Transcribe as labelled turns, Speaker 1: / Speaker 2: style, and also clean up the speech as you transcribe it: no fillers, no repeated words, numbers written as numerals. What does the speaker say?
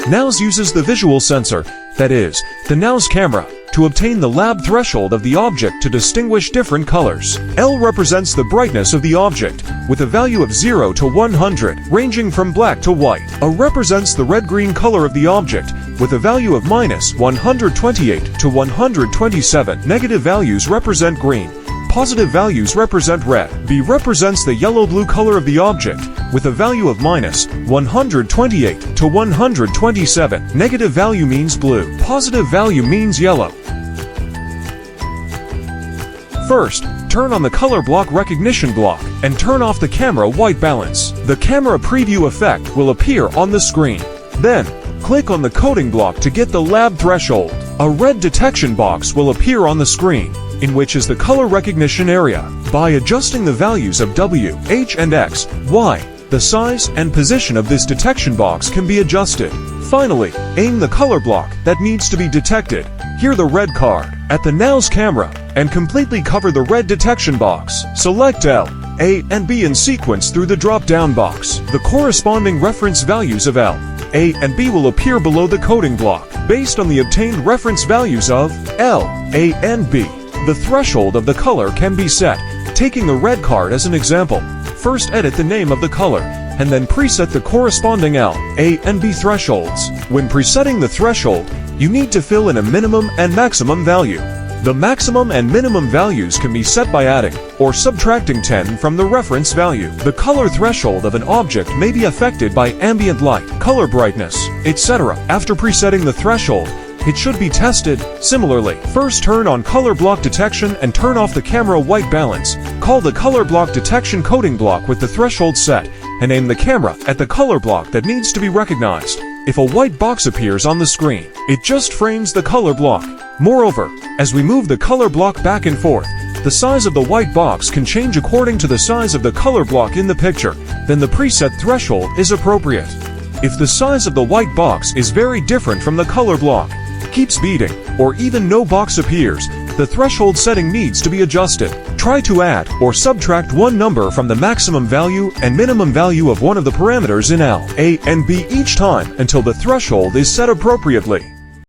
Speaker 1: Nous uses the visual sensor, that is, the Nous camera, to obtain the lab threshold of the object to distinguish different colors. L represents the brightness of the object, with a value of 0 to 100, ranging from black to white. A represents the red-green color of the object, with a value of -128 to 127. Negative values represent green. Positive values represent red. B represents the yellow-blue color of the object, with a value of -128 to 127. Negative value means blue. Positive value means yellow. First, turn on the color block recognition block, and turn off the camera white balance. The camera preview effect will appear on the screen. Then, click on the coding block to get the lab threshold. A red detection box will appear on the screen, in which is the color recognition area. By adjusting the values of W, H, and X, Y, the size and position of this detection box can be adjusted. Finally, aim the color block that needs to be detected. Here the red card at the Nous camera and completely cover the red detection box. Select L, A, and B in sequence through the drop-down box. The corresponding reference values of L, A, and B will appear below the coding block. Based on the obtained reference values of L, A, and B, the threshold of the color can be set. Taking the red card as an example, first edit the name of the color, and then preset the corresponding L, A, and B thresholds. When presetting the threshold, you need to fill in a minimum and maximum value. The maximum and minimum values can be set by adding or subtracting 10 from the reference value. The color threshold of an object may be affected by ambient light, color brightness, etc. After presetting the threshold, it should be tested similarly. First, turn on color block detection and turn off the camera white balance. Call the color block detection coding block with the threshold set, and aim the camera at the color block that needs to be recognized. If a white box appears on the screen, it just frames the color block. Moreover, as we move the color block back and forth, the size of the white box can change according to the size of the color block in the picture. Then the preset threshold is appropriate. If the size of the white box is very different from the color block, keeps beating, or even no box appears, the threshold setting needs to be adjusted. Try to add or subtract one number from the maximum value and minimum value of one of the parameters in L, A, and B each time until the threshold is set appropriately.